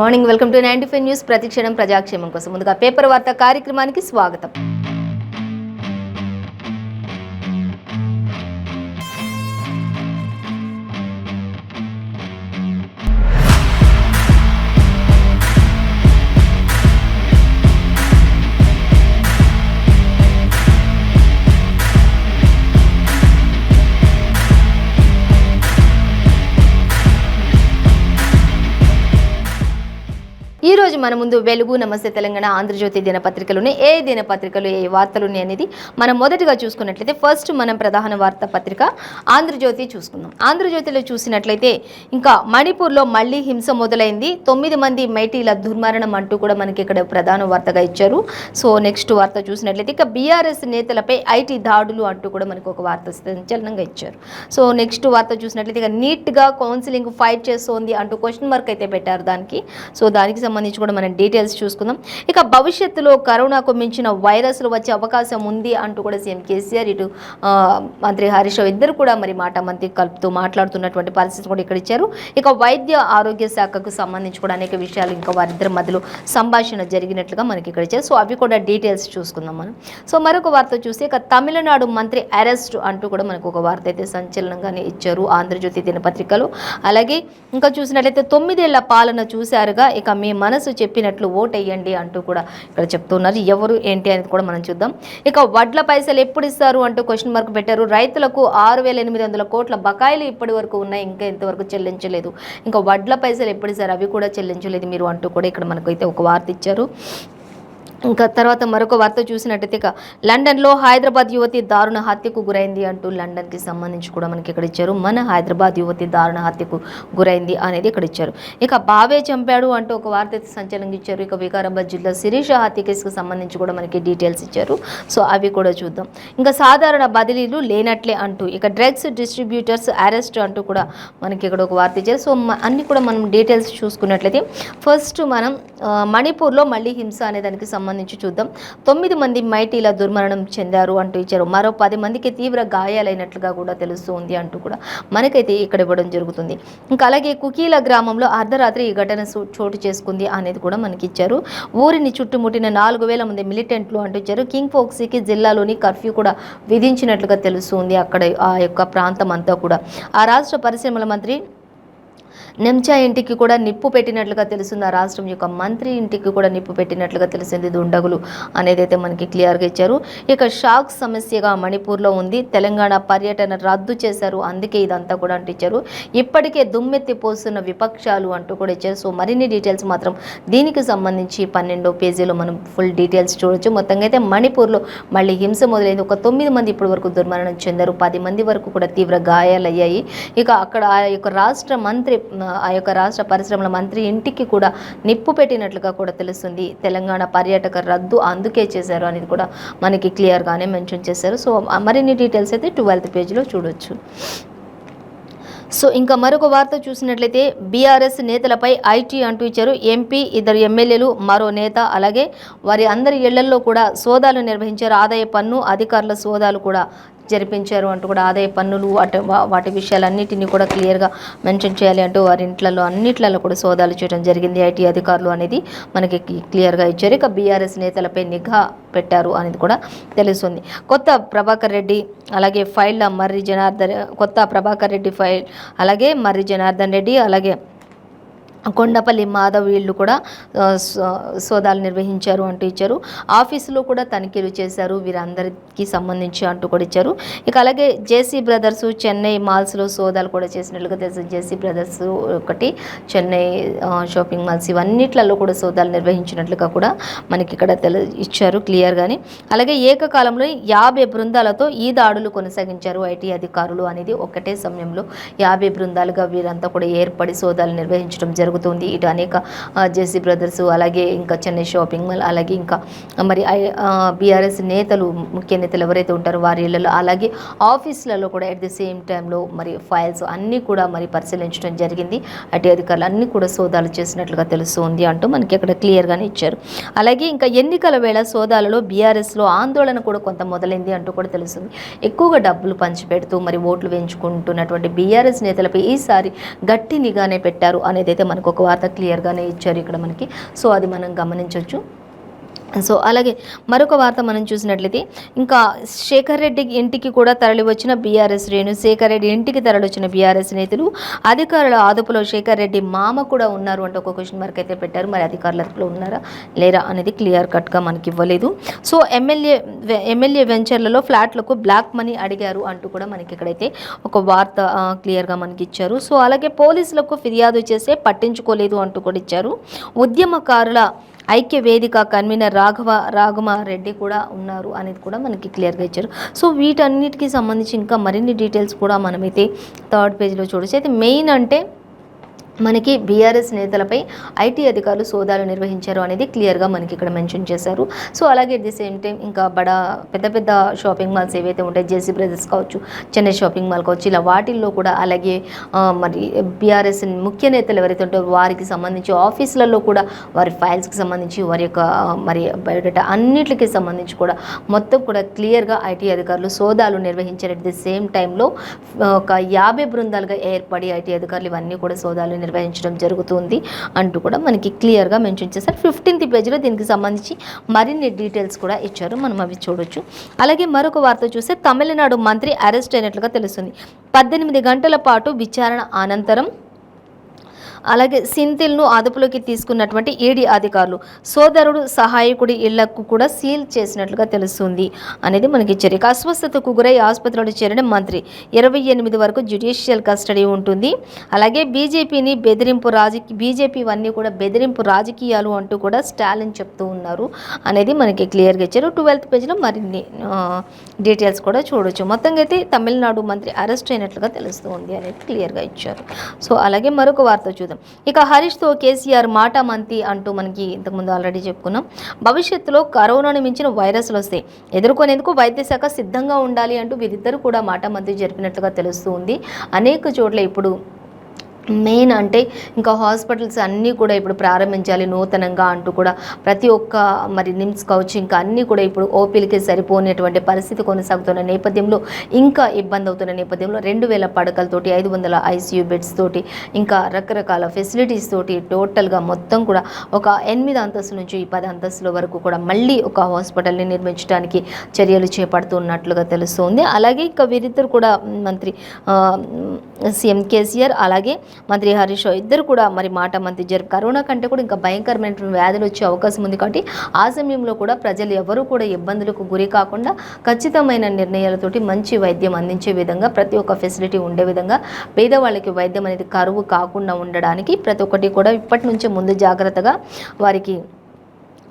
Morning, welcome to 95 news. ప్రతిక్షణం ప్రజాక్షేమం కోసం. ముందుగా పేపర్ వార్త కార్యక్రమానికి స్వాగతం. ఈ రోజు మన ముందు వెలుగు, నమస్తే తెలంగాణ, ఆంధ్రజ్యోతి దినపత్రికలోనే ఏ దినపత్రికలు ఏ వార్తలు ఉన్నాయి అనేది మనం మొదటిగా చూసుకున్నట్లయితే ఫస్ట్ మనం ప్రధాన వార్తా పత్రిక ఆంధ్రజ్యోతి చూసుకుందాం. ఆంధ్రజ్యోతిలో చూసినట్లయితే ఇంకా మణిపూర్లో మళ్ళీ హింస మొదలైంది, 9 మంది మైటీల దుర్మరణం అంటూ కూడా మనకి ఇక్కడ ప్రధాన వార్తగా ఇచ్చారు. సో నెక్స్ట్ వార్త చూసినట్లయితే ఇక బీఆర్ఎస్ నేతలపై ఐటీ దాడులు అంటూ కూడా మనకు ఒక వార్త సంచలనంగా ఇచ్చారు. సో నెక్స్ట్ వార్త చూసినట్లయితే ఇక నీట్గా కౌన్సిలింగ్ ఫైట్ చేస్తోంది అంటూ క్వశ్చన్ మార్క్ అయితే పెట్టారు దానికి. సో దానికి సంబంధించి కూడా మనం డీటెయిల్స్ చూసుకుందాం. ఇక భవిష్యత్తులో కరోనాకు మించిన వైరస్లు వచ్చే అవకాశం ఉంది అంటూ కూడా సీఎం కేసీఆర్, ఇటు మంత్రి హరీష్ రావు ఇద్దరు కూడా మరి మంత్రి కలుపుతూ మాట్లాడుతున్నటువంటి పరిస్థితి కూడా ఇక్కడ ఇచ్చారు. ఇక వైద్య ఆరోగ్య శాఖకు సంబంధించి కూడా అనేక విషయాలు ఇంకా వారిద్దరి మధ్యలో సంభాషణ జరిగినట్లుగా మనకి ఇక్కడ ఇచ్చారు. సో అవి కూడా డీటెయిల్స్ చూసుకుందాం మనం. సో మరొక వార్త చూస్తే ఇక తమిళనాడు మంత్రి అరెస్ట్ అంటూ కూడా మనకు ఒక వార్త అయితే సంచలనంగానే ఇచ్చారు ఆంధ్రజ్యోతి దినపత్రికలో. అలాగే ఇంకా చూసినట్లయితే 9 ఏళ్ల పాలన చూశారుగా, ఇక మీ మనసు చెప్పినట్లు ఓటేయండి అంటూ కూడా ఇక్కడ చెప్తున్నారు. ఎవరు ఏంటి అనేది కూడా మనం చూద్దాం. ఇక వడ్ల పైసలు ఎప్పుడు ఇస్తారు అంటూ క్వశ్చన్ మార్క్ పెట్టారు. రైతులకు 6,800 కోట్ల బకాయిలు ఇప్పటి వరకు ఉన్నాయి, ఇంకా ఇంతవరకు చెల్లించలేదు. ఇంకా వడ్ల పైసలు ఎప్పుడు ఇస్తారు, అవి కూడా చెల్లించలేదు మీరు అంటూ కూడా ఇక్కడ మనకైతే ఒక వార్త ఇచ్చారు. ఇంకా తర్వాత మరొక వార్త చూసినట్టయితే ఇక లండన్లో హైదరాబాద్ యువతి దారుణ హత్యకు గురైంది అంటూ లండన్కి సంబంధించి కూడా మనకి ఇక్కడ ఇచ్చారు. మన హైదరాబాద్ యువతి దారుణ హత్యకు గురైంది అనేది ఇక్కడ ఇచ్చారు. ఇక బావే చంపాడు అంటూ ఒక వార్త అయితే సంచలనంగా ఇచ్చారు. ఇక వికారాబాద్ జిల్లా శిరీష హత్య కేసుకు సంబంధించి కూడా మనకి డీటెయిల్స్ ఇచ్చారు. సో అవి కూడా చూద్దాం. ఇంకా సాధారణ బదిలీలు లేనట్లే అంటూ ఇక డ్రగ్స్ డిస్ట్రిబ్యూటర్స్ అరెస్ట్ అంటూ కూడా మనకి ఇక్కడ ఒక వార్త ఇచ్చారు. సో అన్ని కూడా మనం డీటెయిల్స్ చూసుకున్నట్లయితే ఫస్ట్ మనం మణిపూర్లో మళ్ళీ హింస అనే దానికి సంబంధించి చూద్దాం. 9 మంది మైటీల దుర్మరణం చెందారు అంటూ ఇచ్చారు. మరో 10 మందికి తీవ్ర గాయాలైనట్లుగా కూడా తెలుస్తుంది అంటూ కూడా మనకైతే ఇక్కడ ఇవ్వడం జరుగుతుంది. ఇంకా అలాగే కుకీల గ్రామంలో అర్ధరాత్రి ఈ ఘటన చోటు చేసుకుంది అనేది కూడా మనకి ఇచ్చారు. ఊరిని చుట్టుముట్టిన 4,000 మంది మిలిటెంట్లు అంటూ ఇచ్చారు. కింగ్ ఫోక్సీకి జిల్లాలోని కర్ఫ్యూ కూడా విధించినట్లుగా తెలుస్తుంది. అక్కడ ఆ యొక్క ప్రాంతం అంతా కూడా ఆ రాష్ట్ర పరిశ్రమల మంత్రి నెమ్చా ఇంటికి కూడా నిప్పు పెట్టినట్లుగా తెలుస్తుంది. ఆ రాష్ట్రం యొక్క మంత్రి ఇంటికి కూడా నిప్పు పెట్టినట్లుగా తెలిసింది. దుండగులు అనేది అయితే మనకి క్లియర్గా ఇచ్చారు. ఇక షాక్ సమస్యగా మణిపూర్లో ఉంది. తెలంగాణ పర్యటన రద్దు చేశారు, అందుకే ఇదంతా కూడా అంటించారు. ఇప్పటికే దుమ్మెత్తి పోస్తున్న విపక్షాలు అంటూ కూడా ఇచ్చారు. సో మరిన్ని డీటెయిల్స్ మాత్రం దీనికి సంబంధించి 12వ పేజీలో మనం ఫుల్ డీటెయిల్స్ చూడొచ్చు. మొత్తంగా అయితే మణిపూర్లో మళ్ళీ హింస మొదలైంది. ఒక 9 మంది ఇప్పటి వరకు దుర్మరణం చెందారు, 10 మంది వరకు కూడా తీవ్ర గాయాలయ్యాయి. ఇక అక్కడ ఆ యొక్క రాష్ట్ర మంత్రి, ఆ యొక్క రాష్ట్ర పరిశ్రమల మంత్రి ఇంటికి కూడా నిప్పు పెట్టినట్లుగా కూడా తెలుస్తుంది. తెలంగాణ పర్యాటక రద్దు అందుకే చేశారు అనేది కూడా మనకి క్లియర్గానే మెన్షన్ చేశారు. సో మరిన్ని డీటెయిల్స్ అయితే 12th పేజీలో చూడొచ్చు. సో ఇంకా మరొక వార్త చూసినట్లయితే బీఆర్ఎస్ నేతలపై ఐటీ అంటూ ఇచ్చారు. ఎంపీ, 2 ఎమ్మెల్యేలు, మరో నేత, అలాగే వారి అందరి ఇళ్లల్లో కూడా సోదాలు నిర్వహించారు. ఆదాయ పన్ను అధికారుల సోదాలు కూడా జరిపించారు అంటూ కూడా ఆదాయ పన్నులు వాటి విషయాలన్నిటినీ కూడా క్లియర్గా మెన్షన్ చేయాలి అంటూ వారి ఇంట్లలో అన్నిట్లలో కూడా సోదాలు చేయడం జరిగింది ఐటీ అధికారులు అనేది మనకి క్లియర్గా ఇచ్చారు. ఇక బీఆర్ఎస్ నేతలపై నిఘా పెట్టారు అనేది కూడా తెలుస్తుంది. కొత్త ప్రభాకర్ రెడ్డి అలాగే ఫైళ్ళ మర్రి జనార్దన్, కొత్త ప్రభాకర్ రెడ్డి ఫైల్, అలాగే మర్రి జనార్దన్ రెడ్డి, అలాగే కొండపల్లి మాధవ్ వీళ్ళు కూడా సోదాలు నిర్వహించారు అంటూ ఇచ్చారు. ఆఫీసులో కూడా తనిఖీలు చేశారు వీరందరికీ సంబంధించి అంటూ కూడా ఇచ్చారు. ఇక అలాగే జేసీ బ్రదర్స్ చెన్నై మాల్స్లో సోదాలు కూడా చేసినట్లుగా తెలుసు. జేసీ బ్రదర్స్ ఒకటి, చెన్నై షాపింగ్ మాల్స్, ఇవన్నిట్లలో కూడా సోదాలు నిర్వహించినట్లుగా కూడా మనకి ఇక్కడ ఇచ్చారు క్లియర్గాని. అలాగే ఏకకాలంలో 50 బృందాలతో ఈ దాడులు కొనసాగించారు ఐటీ అధికారులు అనేది. ఒకటే సమయంలో 50 బృందాలుగా వీరంతా కూడా ఏర్పడి సోదాలు నిర్వహించడం జరుగుతుంది. ఇటు అనేక జేసీ బ్రదర్స్, అలాగే ఇంకా చెన్నై షాపింగ్ మాల్, అలాగే ఇంకా మరి బీఆర్ఎస్ నేతలు, ముఖ్య నేతలు ఎవరైతే ఉంటారో వారి ఇళ్లలో, అలాగే ఆఫీసులలో కూడా అట్ ది సేమ్ టైంలో మరి ఫైల్స్ అన్నీ కూడా మరి పరిశీలించడం జరిగింది. ఐటీ అధికారులు అన్నీ కూడా సోదాలు చేసినట్లుగా తెలుస్తుంది అంటూ మనకి అక్కడ క్లియర్గానే ఇచ్చారు. అలాగే ఇంకా ఎన్నికల వేళ సోదాలలో బీఆర్ఎస్లో ఆందోళన కూడా కొంత మొదలైంది అంటూ కూడా తెలుస్తుంది. ఎక్కువగా డబ్బులు పంచిపెడుతూ మరి ఓట్లు వేయించుకుంటున్నటువంటి బీఆర్ఎస్ నేతలపై ఈసారి గట్టి నిఘానే పెట్టారు అనేది అయితే మనకు మనకు ఒక వార్త క్లియర్గానే ఇచ్చారు ఇక్కడ మనకి. సో అది మనం గమనించవచ్చు. సో అలాగే మరొక వార్త మనం చూసినట్లయితే ఇంకా శేఖర్ రెడ్డి ఇంటికి కూడా తరలి వచ్చిన బీఆర్ఎస్ శ్రేణు. శేఖర్ రెడ్డి ఇంటికి తరలివచ్చిన బీఆర్ఎస్ నేతలు. అధికారుల అదుపులో శేఖర్ రెడ్డి మామ కూడా ఉన్నారు అంటే ఒక క్వశ్చన్ మార్క్ అయితే పెట్టారు. మరి అధికారుల అదుపులో ఉన్నారా లేరా అనేది క్లియర్ కట్గా మనకి ఇవ్వలేదు. సో ఎమ్మెల్యే వెంచర్లలో ఫ్లాట్లకు బ్లాక్ మనీ అడిగారు అంటూ కూడా మనకి ఇక్కడైతే ఒక వార్త క్లియర్గా మనకి ఇచ్చారు. సో అలాగే పోలీసులకు ఫిర్యాదు చేస్తే పట్టించుకోలేదు అంటూ కూడా ఇచ్చారు. ఉద్యమకారుల ఐక్య వేదిక కన్వీనర్ రాఘమారెడ్డి కూడా ఉన్నారు అనేది కూడా మనకి క్లియర్గా ఇచ్చారు. సో వీటన్నిటికీ సంబంధించి ఇంకా మరిన్ని డీటెయిల్స్ కూడా మనమైతే థర్డ్ పేజ్లో చూడొచ్చు. అయితే మెయిన్ అంటే మనకి బీఆర్ఎస్ నేతలపై ఐటీ అధికారులు సోదాలు నిర్వహించారు అనేది క్లియర్గా మనకి ఇక్కడ మెన్షన్ చేశారు. సో అలాగే అట్ ది సేమ్ టైం ఇంకా పెద్ద పెద్ద షాపింగ్ మాల్స్ ఏవైతే ఉంటాయి, జేసీ బ్రదర్స్ కావచ్చు, చెన్నై షాపింగ్ మాల్ కావచ్చు, ఇలా వాటిల్లో కూడా అలాగే మరి బీఆర్ఎస్ ముఖ్య నేతలు ఎవరైతే ఉంటారో వారికి సంబంధించి ఆఫీసులలో కూడా వారి ఫైల్స్కి సంబంధించి వారి యొక్క మరి బయోడేటా అన్నిటికి సంబంధించి కూడా మొత్తం కూడా క్లియర్గా ఐటీ అధికారులు సోదాలు నిర్వహించారు. అట్ ది సేమ్ టైంలో ఒక 50 బృందాలుగా ఏర్పడి ఐటీ అధికారులు ఇవన్నీ కూడా సోదాలు నిర్వహించడం జరుగుతుంది అంటూ కూడా మనకి క్లియర్గా మెన్షన్ చేశారు. 15th పేజీలో దీనికి సంబంధించి మరిన్ని డీటెయిల్స్ కూడా ఇచ్చారు, మనం అవి చూడొచ్చు. అలాగే మరొక వార్త చూస్తే తమిళనాడు మంత్రి అరెస్ట్ అయినట్లుగా తెలుస్తుంది. 18 గంటల పాటు విచారణ అనంతరం అలాగే సింథిల్ను అదుపులోకి తీసుకున్నటువంటి ఈడీ అధికారులు సోదరుడు సహాయకుడి ఇళ్లకు కూడా సీల్ చేసినట్లుగా తెలుస్తుంది అనేది మనకి ఇచ్చారు. ఇక అస్వస్థతకు గురై ఆసుపత్రిలో చేరిన మంత్రి 28 వరకు జ్యుడిషియల్ కస్టడీ ఉంటుంది. అలాగే బీజేపీ ఇవన్నీ కూడా బెదిరింపు రాజకీయాలు అంటూ కూడా స్టాలిన్ చెప్తూ ఉన్నారు అనేది మనకి క్లియర్గా ఇచ్చారు. 12th పేజీలో మరిన్ని డీటెయిల్స్ కూడా చూడొచ్చు. మొత్తంగా అయితే తమిళనాడు మంత్రి అరెస్ట్ అయినట్లుగా తెలుస్తుంది అనేది క్లియర్గా ఇచ్చారు. సో అలాగే మరొక వార్త చూద్దాం. ఇక హరీష్తో కేసీఆర్ మాట మంతి అంటూ మనకి ఇంతకుముందు ఆల్రెడీ చెప్పుకున్నాం. భవిష్యత్తులో కరోనాను మించిన వైరస్లు వస్తాయి, ఎదుర్కొనేందుకు వైద్య శాఖ సిద్ధంగా ఉండాలి అంటూ వీరిద్దరు కూడా మాట మంతి జరిపినట్లుగా తెలుస్తూ ఉంది. అనేక చోట్ల ఇప్పుడు మెయిన్ అంటే ఇంకా హాస్పిటల్స్ అన్నీ కూడా ఇప్పుడు ప్రారంభించాలి నూతనంగా అంటూ కూడా ప్రతి ఒక్క మరి నిమ్స్ కావచ్చు ఇంకా అన్నీ కూడా ఇప్పుడు ఓపీలకి సరిపోనేటువంటి పరిస్థితి కొనసాగుతున్న నేపథ్యంలో ఇంకా ఇబ్బంది అవుతున్న నేపథ్యంలో 2000 పడకలతోటి 500 ఐసీయూ బెడ్స్ తోటి ఇంకా రకరకాల ఫెసిలిటీస్ తోటి టోటల్గా మొత్తం కూడా ఒక 8 అంతస్తుల నుంచి 10 అంతస్తుల వరకు కూడా మళ్ళీ ఒక హాస్పిటల్ని నిర్మించడానికి చర్యలు చేపడుతున్నట్లుగా తెలుస్తుంది. అలాగే ఇంకా వీరిద్దరు కూడా మంత్రి సీఎం కేసీఆర్ అలాగే మంత్రి హరీష్ ఇద్దరు కూడా మరి మాట మంత్రి కరోనా కంటే కూడా ఇంకా భయంకరమైన వ్యాధులు వచ్చే అవకాశం ఉంది కాబట్టి ఆ సమయంలో కూడా ప్రజలు ఎవరు కూడా ఇబ్బందులకు గురి కాకుండా ఖచ్చితమైన నిర్ణయాలతోటి మంచి వైద్యం అందించే విధంగా ప్రతి ఒక్క ఫెసిలిటీ ఉండే విధంగా పేదవాళ్ళకి వైద్యం అనేది కరువు కాకుండా ఉండడానికి ప్రతి ఒక్కటి కూడా ఇప్పటి నుంచే ముందు జాగ్రత్తగా వారికి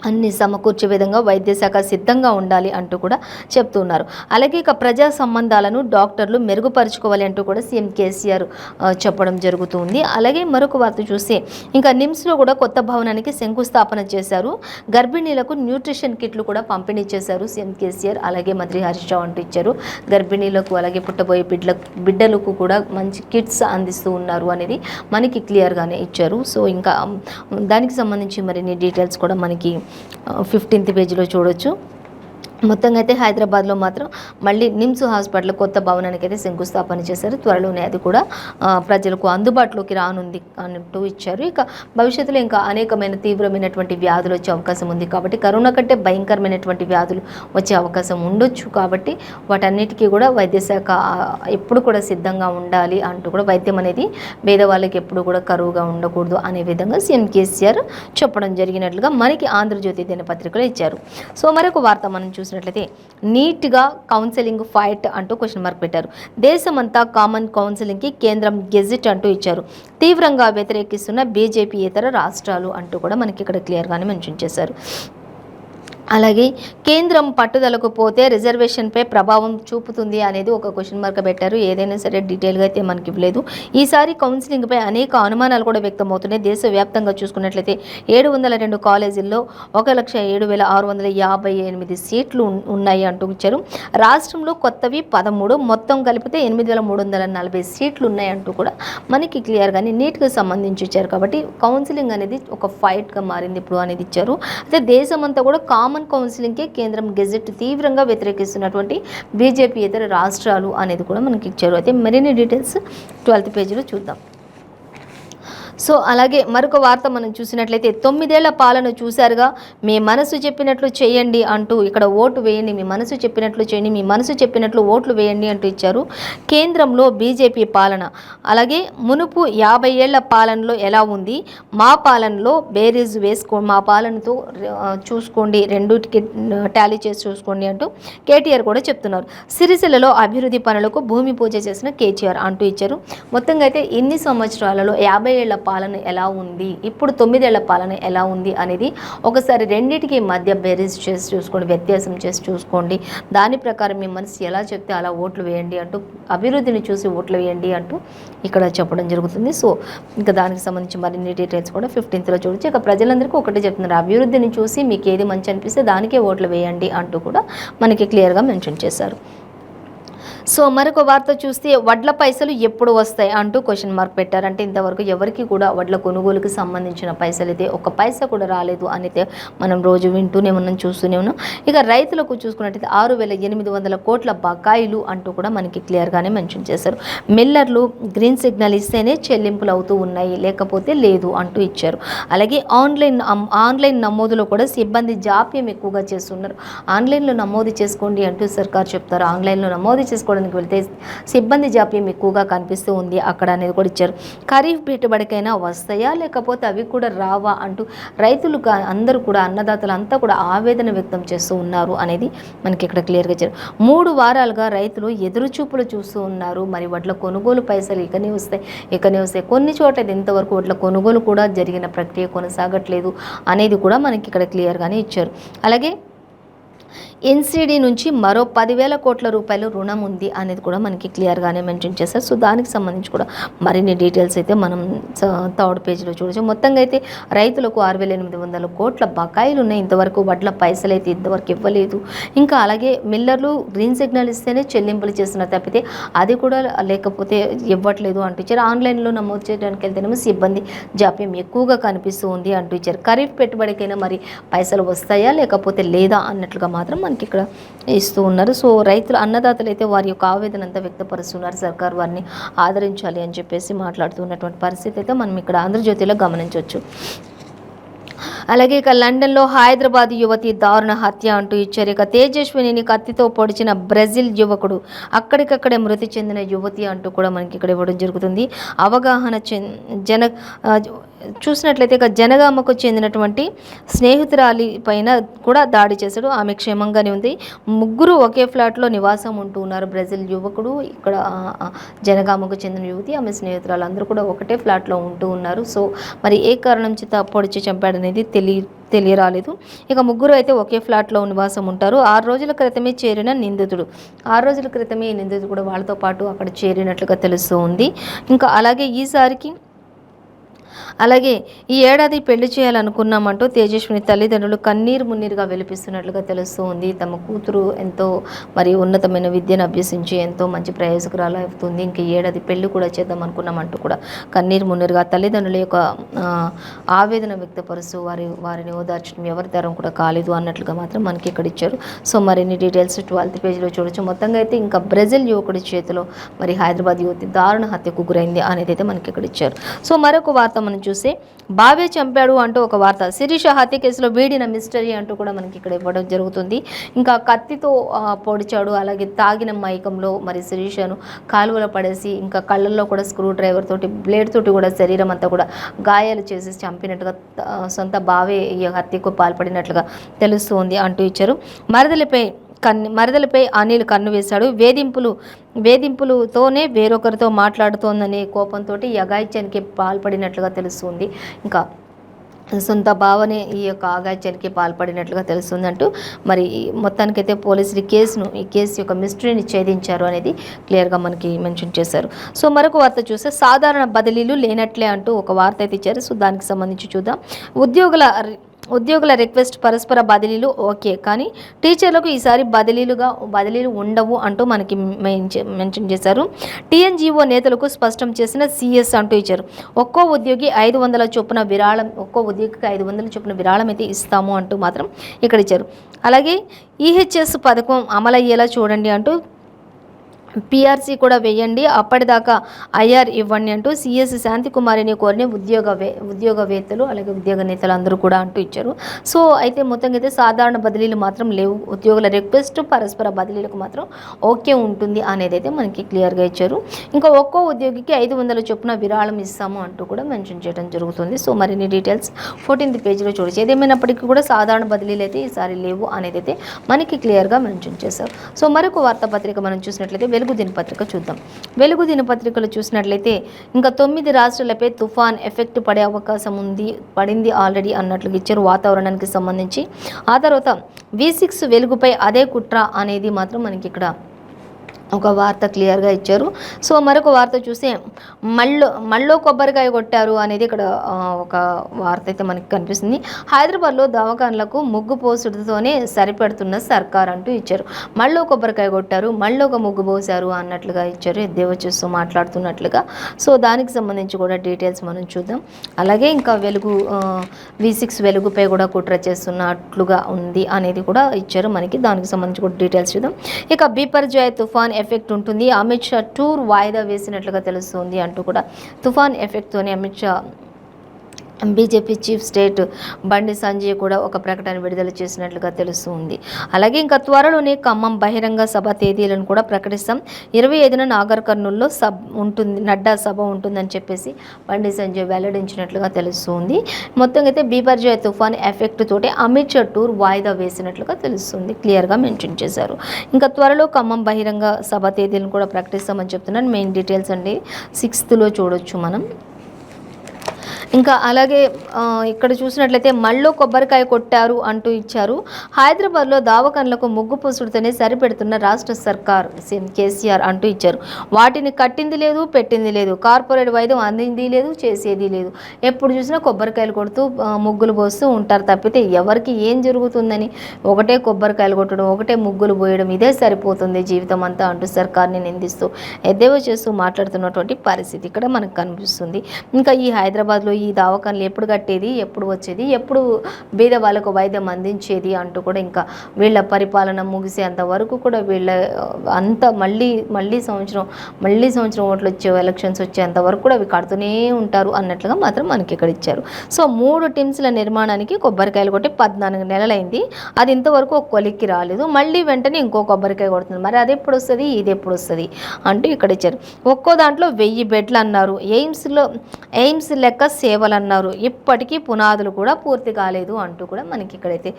అన్ని సమకూర్చే విధంగా వైద్య శాఖ సిద్ధంగా ఉండాలి అంటూ కూడా చెప్తున్నారు. అలాగే ఇక ప్రజా సంబంధాలను డాక్టర్లు మెరుగుపరుచుకోవాలి అంటూ కూడా సీఎం కేసీఆర్ చెప్పడం జరుగుతుంది. అలాగే మరొక వార్త చూస్తే ఇంకా నిమ్స్లో కూడా కొత్త భవనానికి శంకుస్థాపన చేశారు. గర్భిణీలకు న్యూట్రిషన్ కిట్లు కూడా పంపిణీ చేశారు సీఎం కేసీఆర్ అలాగే మంత్రి హరీష్ రావు అంటూ ఇచ్చారు. గర్భిణీలకు అలాగే పుట్టబోయే బిడ్డలకు కూడా మంచి కిట్స్ అందిస్తూ ఉన్నారు అనేది మనకి క్లియర్గానే ఇచ్చారు. సో ఇంకా దానికి సంబంధించి మరిన్ని డీటెయిల్స్ కూడా మనకి 15th పేజీలో చూడొచ్చు. మొత్తంగా అయితే హైదరాబాద్లో మాత్రం మళ్ళీ నిమ్స్ హాస్పిటల్ కొత్త భవనానికి అయితే శంకుస్థాపన చేశారు. త్వరలోనే అది కూడా ప్రజలకు అందుబాటులోకి రానుంది అన్నట్టు ఇచ్చారు. ఇక భవిష్యత్తులో ఇంకా అనేకమైన తీవ్రమైనటువంటి వ్యాధులు వచ్చే అవకాశం ఉంది కాబట్టి కరోనా కంటే భయంకరమైనటువంటి వ్యాధులు వచ్చే అవకాశం ఉండొచ్చు కాబట్టి వాటన్నిటికీ కూడా వైద్య శాఖ ఎప్పుడు కూడా సిద్ధంగా ఉండాలి అంటూ కూడా వైద్యం అనేది పేదవాళ్ళకి ఎప్పుడు కూడా కరువుగా ఉండకూడదు అనే విధంగా సీఎం కేసీఆర్ చెప్పడం జరిగినట్లుగా మనకి ఆంధ్రజ్యోతి దినపత్రికలో ఇచ్చారు. సో మరొక వార్త మనం చూసినట్లయితే నీట్గా కౌన్సిలింగ్ ఫైట్ అంటూ క్వశ్చన్ మార్క్ పెట్టారు. దేశమంతా కామన్ కౌన్సిలింగ్కి కేంద్రం గెజిట్ అంటూ ఇచ్చారు. తీవ్రంగా వ్యతిరేకిస్తున్న బీజేపీ ఇతర రాష్ట్రాలు అంటూ కూడా మనకి ఇక్కడ క్లియర్గానే మెన్షన్ చేశారు. అలాగే కేంద్రం పట్టుదలకు పోతే రిజర్వేషన్పై ప్రభావం చూపుతుంది అనేది ఒక క్వశ్చన్ మార్క్ పెట్టారు. ఏదైనా సరే డీటెయిల్గా అయితే మనకి ఇవ్వలేదు. ఈసారి కౌన్సిలింగ్పై అనేక అనుమానాలు కూడా వ్యక్తమవుతున్నాయి. దేశవ్యాప్తంగా చూసుకున్నట్లయితే 702 కాలేజీల్లో 1,07,658 సీట్లు ఉన్నాయి అంటూ ఇచ్చారు. రాష్ట్రంలో కొత్తవి 13, మొత్తం కలిపితే 8,340 సీట్లు ఉన్నాయి అంటూ కూడా మనకి క్లియర్గానే నీట్గా సంబంధించి ఇచ్చారు. కాబట్టి కౌన్సిలింగ్ అనేది ఒక ఫైట్గా మారింది ఇప్పుడు అనేది ఇచ్చారు. అయితే దేశమంతా కూడా కామన్ కౌన్సిలింగ్కే కేంద్రం గెజెట్ తీవ్రంగా వ్యతిరేకిస్తున్నటువంటి బీజేపీ ఇతర రాష్ట్రాలు అనేది కూడా మనకి ఇచ్చారు. అయితే మరిన్ని డీటెయిల్స్ 12th పేజీలో చూద్దాం. సో అలాగే మరొక వార్త మనం చూసినట్లయితే 9 ఏళ్ల పాలన చూశారుగా, మీ మనసు చెప్పినట్లు చేయండి అంటూ ఇక్కడ ఓటు వేయండి, మీ మనసు చెప్పినట్లు చేయండి, మీ మనసు చెప్పినట్లు ఓట్లు వేయండి అంటూ ఇచ్చారు. కేంద్రంలో బీజేపీ పాలన. అలాగే మునుపు 50 ఏళ్ల పాలనలో ఎలా ఉంది, మా పాలనలో బేరీజ్ మా పాలనతో చూసుకోండి, రెండుటికి టాలీ చేసి చూసుకోండి అంటూ కేటీఆర్ కూడా చెప్తున్నారు. సిరిసిల్లలో అభివృద్ధి పనులకు భూమి పూజ చేసిన కేటీఆర్ అంటూ ఇచ్చారు. మొత్తంగా అయితే ఇన్ని సంవత్సరాలలో 50 ఏళ్ల పాలన ఎలా ఉంది, ఇప్పుడు 9 ఏళ్ల పాలన ఎలా ఉంది అనేది ఒకసారి రెండింటికి మధ్య బేరీజ్ చేసి చూసుకోండి, వ్యత్యాసం చేసి చూసుకోండి. దాని ప్రకారం మీ మనసు ఎలా చెప్తే అలా ఓట్లు వేయండి అంటూ, అభివృద్ధిని చూసి ఓట్లు వేయండి అంటూ ఇక్కడ చెప్పడం జరుగుతుంది. సో ఇంకా దానికి సంబంధించి మరిన్ని డీటెయిల్స్ కూడా 15th చూడొచ్చు. ఇక ప్రజలందరికీ ఒకటే చెప్తున్నారు, అభివృద్ధిని చూసి మీకు ఏది మంచి అనిపిస్తే దానికే ఓట్లు వేయండి అంటూ కూడా మనకి క్లియర్గా మెన్షన్ చేశారు. సో మరొక వార్త చూస్తే వడ్ల పైసలు ఎప్పుడు వస్తాయి అంటూ క్వశ్చన్ మార్క్ పెట్టారంటే ఇంతవరకు ఎవరికి కూడా వడ్ల కొనుగోలుకి సంబంధించిన పైసలు అయితే ఒక పైసా కూడా రాలేదు అనేది మనం రోజు వింటూనే ఉన్నాం, చూస్తూనే ఉన్నాం. ఇక రైతులకు చూసుకున్నట్టయితే 6,800 కోట్ల బకాయిలు అంటూ కూడా మనకి క్లియర్గానే మెన్షన్ చేశారు. మిల్లర్లు గ్రీన్ సిగ్నల్ ఇస్తేనే చెల్లింపులు అవుతూ ఉన్నాయి, లేకపోతే లేదు అంటూ ఇచ్చారు. అలాగే ఆన్లైన్ నమోదులో కూడా సిబ్బంది జాప్యం ఎక్కువగా చేస్తున్నారు. ఆన్లైన్లో నమోదు చేసుకోండి అంటూ సర్కార్ చెప్తారు. ఆన్లైన్లో నమోదు చేసుకోవడానికి వెళ్తే సిబ్బంది జాప్యం ఎక్కువగా కనిపిస్తూ ఉంది అక్కడ అనేది కూడా ఇచ్చారు. ఖరీఫ్ పెట్టుబడికైనా వస్తాయా లేకపోతే అవి కూడా రావా అంటూ రైతులు అందరూ కూడా, అన్నదాతలు అంతా కూడా ఆవేదన వ్యక్తం చేస్తూ ఉన్నారు అనేది మనకి ఇక్కడ క్లియర్గా ఇచ్చారు. 3 వారాలుగా రైతులు ఎదురు చూపులు చూస్తూ ఉన్నారు. మరి వడ్ల కొనుగోలు పైసలు ఇకనే వస్తాయి. కొన్ని చోట్ల ఇంతవరకు వడ్ల కొనుగోలు కూడా జరిగిన ప్రక్రియ కొనసాగట్లేదు అనేది కూడా మనకి ఇక్కడ క్లియర్గానే ఇచ్చారు. అలాగే ఎన్సీడీ నుంచి మరో 10,000 కోట్ల రూపాయలు రుణం ఉంది అనేది కూడా మనకి క్లియర్గానే మెన్షన్ చేశారు. సో దానికి సంబంధించి కూడా మరిన్ని డీటెయిల్స్ అయితే మనం 3rd పేజీలో చూడవచ్చు. మొత్తంగా అయితే రైతులకు 6,800 కోట్ల బకాయిలు ఉన్నాయి. ఇంతవరకు వడ్ల పైసలు అయితే ఇంతవరకు ఇవ్వలేదు. ఇంకా అలాగే మిల్లర్లు గ్రీన్ సిగ్నల్ ఇస్తేనే చెల్లింపులు చేస్తున్నారు తప్పితే అది కూడా లేకపోతే ఇవ్వట్లేదు అంటూ ఇచ్చారు. ఆన్లైన్లో నమోదు చేయడానికి వెళ్తేనేమో సిబ్బంది జాప్యం ఎక్కువగా కనిపిస్తూ ఉంది అంటూ ఇచ్చారు. ఖరీఫ్ పెట్టుబడికైనా మరి పైసలు వస్తాయా లేకపోతే లేదా అన్నట్లుగా మాత్రం మనకి ఇక్కడ ఇస్తూ ఉన్నారు. సో రైతులు, అన్నదాతలు అయితే వారి యొక్క ఆవేదన అంతా వ్యక్తపరుస్తున్నారు. సర్కార్ వారిని ఆదరించాలి అని చెప్పేసి మాట్లాడుతున్నటువంటి పరిస్థితి అయితే మనం ఇక్కడ ఆంధ్రజ్యోతిలో గమనించవచ్చు. అలాగే ఇక లండన్లో హైదరాబాద్ యువతి దారుణ హత్య అంటూ ఇచ్చారు. ఇక తేజస్వినిని కత్తితో పొడిచిన బ్రెజిల్ యువకుడు, అక్కడికక్కడే మృతి చెందిన యువతి అంటూ కూడా మనకి ఇక్కడ ఇవ్వడం జరుగుతుంది. అవగాహన చూసినట్లయితే ఇక జనగామకు చెందినటువంటి స్నేహితురాలి పైన కూడా దాడి చేశాడు. ఆమె క్షేమంగానే ఉంది. 3 ఒకే ఫ్లాట్లో నివాసం ఉంటూ ఉన్నారు. బ్రెజిల్ యువకుడు, ఇక్కడ జనగామకు చెందిన యువతి, ఆమె స్నేహితురాలు అందరూ కూడా ఒకటే ఫ్లాట్లో ఉంటూ ఉన్నారు. సో మరి ఏ కారణం చేత పొడిచి చంపాడనేది తెలియరాలేదు. ఇక 3 అయితే ఒకే ఫ్లాట్లో నివాసం ఉంటారు. 6 రోజుల క్రితమే చేరిన నిందితుడు, 6 రోజుల క్రితమే ఈ నిందితుడు కూడా వాళ్ళతో పాటు అక్కడ చేరినట్లుగా తెలుస్తూ ఉంది. ఇంకా అలాగే ఈ ఏడాది పెళ్లి చేయాలనుకున్నామంటూ తేజస్విని తల్లిదండ్రులు కన్నీరు మున్నీరుగా వెలిపిస్తున్నట్లుగా తెలుస్తూ ఉంది. తమ కూతురు ఎంతో మరి ఉన్నతమైన విద్యను అభ్యసించి ఎంతో మంచి ప్రయోజకురాలు అవుతుంది, ఇంక ఈ ఏడాది పెళ్లి కూడా చేద్దాం అనుకున్నామంటూ కూడా కన్నీరు మున్నీరుగా తల్లిదండ్రుల యొక్క ఆవేదన వ్యక్తపరుస్తూ వారిని ఓదార్చడం ఎవరి తరం కూడా కాలేదు అన్నట్లుగా మాత్రం మనకి ఇక్కడ ఇచ్చారు. సో మరిన్ని డీటెయిల్స్ 12th పేజీలో చూడొచ్చు. మొత్తంగా అయితే ఇంకా బ్రెజిల్ యువకుడి చేతిలో మరి హైదరాబాద్ యువతి దారుణ హత్యకు గురైంది అనేది అయితే మనకి ఇక్కడ ఇచ్చారు. సో మరొక వార్త మనం చూస్తే బావే చంపాడు అంటూ ఒక వార్త. శిరీష హత్య కేసులో వీడిన మిస్టరీ అంటూ కూడా మనకి ఇక్కడ ఇవ్వడం జరుగుతుంది. ఇంకా కత్తితో పొడిచాడు, అలాగే తాగిన మైకంలో మరి శిరీషను కాలువలో పడేసి ఇంకా కళ్ళల్లో కూడా స్క్రూ డ్రైవర్ తోటి, బ్లేడ్ తోటి కూడా శరీరం అంతా కూడా గాయాలు చేసి చంపినట్టుగా సొంత బావే ఈ హత్యకు పాల్పడినట్లుగా తెలుస్తుంది అంటూ ఇచ్చారు. మరదలపై అనిల్ కన్ను వేశాడు. వేధింపులతోనే వేరొకరితో మాట్లాడుతోందనే కోపంతో అఘాయిత్యానికి పాల్పడినట్లుగా తెలుస్తుంది. ఇంకా సొంత భావనే ఈ యొక్క అఘాయిత్యానికి పాల్పడినట్లుగా తెలుస్తుంది అంటూ మరి మొత్తానికైతే పోలీసులు ఈ కేసు యొక్క మిస్టరీని ఛేదించారు అనేది క్లియర్గా మనకి మెన్షన్ చేశారు. సో మరొక వార్త చూస్తే సాధారణ బదిలీలు లేనట్లే అంటూ ఒక వార్త అయితే ఇచ్చారు. సో దానికి సంబంధించి చూద్దాం. ఉద్యోగుల రిక్వెస్ట్ పరస్పర బదిలీలు ఓకే, కానీ టీచర్లకు ఈసారి బదిలీలు ఉండవు అంటూ మనకి మెన్షన్ చేశారు. టీఎన్జీఓ నేతలకు స్పష్టం చేసిన సిఎస్ అంటూ ఇచ్చారు. ఒక్కో ఉద్యోగికి 500 చొప్పున విరాళం అయితే ఇస్తాము అంటూ మాత్రం ఇక్కడ ఇచ్చారు. అలాగే ఈహెచ్ఎస్ పథకం అమలయ్యేలా చూడండి అంటూ పిఆర్సీ కూడా వేయండి, అప్పటిదాకా ఐఆర్ ఇవ్వండి అంటూ సిఎస్ శాంతికుమారిని కోరిన ఉద్యోగవేత్తలు అలాగే ఉద్యోగ నేతలు అందరూ కూడా అంటూ ఇచ్చారు. సో అయితే మొత్తంగా అయితే సాధారణ బదిలీలు మాత్రం లేవు, ఉద్యోగుల రిక్వెస్ట్ పరస్పర బదిలీలకు మాత్రం ఓకే ఉంటుంది అనేది అయితే మనకి క్లియర్గా ఇచ్చారు. ఇంకా ఒక్కో ఉద్యోగికి 500 చొప్పున విరాళం ఇస్తాము అంటూ కూడా మెన్షన్ చేయడం జరుగుతుంది. సో మరిన్ని డీటెయిల్స్ 14th పేజీలో చూడొచ్చు. ఏదేమైనప్పటికీ కూడా సాధారణ బదిలీలు అయితే ఈసారి లేవు అనేది అయితే మనకి క్లియర్గా మెన్షన్ చేశారు. సో మరొక వార్తాపత్రిక మనం చూసినట్లయితే వెలుగు దినపత్రిక చూద్దాం. వెలుగు దినపత్రికలు చూసినట్లయితే ఇంకా 9 రాష్ట్రాలపై తుఫాన్ ఎఫెక్ట్ పడే అవకాశం పడింది ఆల్రెడీ అన్నట్లుగా ఇచ్చారు వాతావరణానికి సంబంధించి. ఆ తర్వాత V6 వెలుగుపై అదే కుట్ర అనేది మాత్రం మనకి ఇక్కడ ఒక వార్త క్లియర్గా ఇచ్చారు. సో మరొక వార్త చూస్తే మళ్ళీ కొబ్బరికాయ కొట్టారు అనేది ఇక్కడ ఒక వార్త అయితే మనకి కనిపిస్తుంది. హైదరాబాద్లో దవాఖాన్లకు ముగ్గు పోసుడుతోనే సరిపెడుతున్న సర్కార్ అంటూ ఇచ్చారు. మళ్ళీ కొబ్బరికాయ కొట్టారు, మళ్ళీ ఒక ముగ్గు పోసారు అన్నట్లుగా ఇచ్చారు, ఎద్దేవా చేస్తూ మాట్లాడుతున్నట్లుగా. సో దానికి సంబంధించి కూడా డీటెయిల్స్ మనం చూద్దాం. అలాగే ఇంకా V6 వెలుగుపై కూడా కుట్ర చేస్తున్నట్లుగా ఉంది అనేది కూడా ఇచ్చారు మనకి. దానికి సంబంధించి కూడా డీటెయిల్స్ చూద్దాం. ఇక బిపర్జాయ్ తుఫాన్ ఎఫెక్ట్ ఉంటుంది, అమిత్ షా టూర్ వాయిదా వేసినట్లుగా తెలుస్తుంది అంటూ కూడా తుఫాన్ ఎఫెక్ట్తోనే Amit Shah BJP chief state Bandi Sanjay కూడా ఒక ప్రకటన విడుదల చేసినట్లుగా తెలుస్తుంది. అలాగే ఇంకా త్వరలోనే ఖమ్మం బహిరంగ సభ తేదీలను కూడా ప్రకటిస్తాం. 25న నాగర్ కర్నూల్లో నడ్డా సభ ఉంటుందని చెప్పేసి బండి సంజయ్ వెల్లడించినట్లుగా తెలుస్తుంది. మొత్తంగా అయితే బిపర్జాయ్ తుఫాన్ ఎఫెక్ట్ తోటి అమిత్ షా టూర్ వాయిదా వేసినట్లుగా తెలుస్తుంది, క్లియర్గా మెన్షన్ చేశారు. ఇంకా త్వరలో ఖమ్మం బహిరంగ సభ తేదీలను కూడా ప్రకటిస్తామని చెప్తున్నాను. మెయిన్ డీటెయిల్స్ అండి 6th చూడొచ్చు మనం. ఇంకా అలాగే ఇక్కడ చూసినట్లయితే మళ్ళీ కొబ్బరికాయ కొట్టారు అంటూ ఇచ్చారు. హైదరాబాద్లో దావకాన్లకు ముగ్గు పొసుడుతోనే సరిపెడుతున్న రాష్ట్ర సర్కార్ సీఎం కేసీఆర్ అంటూ ఇచ్చారు. వాటిని కట్టింది లేదు, పెట్టింది లేదు, కార్పొరేట్ వైద్యం అందింది లేదు, చేసేది లేదు. ఎప్పుడు చూసినా కొబ్బరికాయలు కొడుతూ ముగ్గులు పోస్తూ ఉంటారు తప్పితే ఎవరికి ఏం జరుగుతుందని ఒకటే కొబ్బరికాయలు కొట్టడం, ఒకటే ముగ్గులు పోయడం, ఇదే సరిపోతుంది జీవితం అంతా అంటూ సర్కార్ని నిందిస్తూ ఎద్దేవా చేస్తూ మాట్లాడుతున్నటువంటి పరిస్థితి ఇక్కడ మనకు కనిపిస్తుంది. ఇంకా ఈ హైదరాబాద్లో ఈ దవాఖానలు ఎప్పుడు కట్టేది, ఎప్పుడు వచ్చేది, ఎప్పుడు బీద వాళ్ళకు వైద్యం అందించేది అంటూ కూడా ఇంకా వీళ్ళ పరిపాలన ముగిసేంత వరకు కూడా వీళ్ళ అంతా మళ్ళీ సంవత్సరం ఓట్లు వచ్చే ఎలక్షన్స్ వచ్చేంత వరకు కూడా అవి కడుతూనే ఉంటారు అన్నట్లుగా మాత్రం మనకి ఇక్కడ ఇచ్చారు. సో 3 టీమ్స్ల నిర్మాణానికి కొబ్బరికాయలు కొట్టి 14 నెలలైంది, అది ఇంతవరకు ఒక కొలిక్కి రాలేదు. మళ్ళీ వెంటనే ఇంకో కొబ్బరికాయ కొడుతుంది. మరి అది ఎప్పుడు వస్తుంది, ఇది ఎప్పుడు వస్తుంది అంటూ ఇక్కడ ఇచ్చారు. ఒక్కో దాంట్లో 1000 బెడ్లు అన్నారు. ఎయిమ్స్ లెక్క సేవలు అన్నారు. ఇప్పటికీ పునాదులు కూడా పూర్తి కాలేదు అంటూ కూడా మనకి ఇక్కడైతే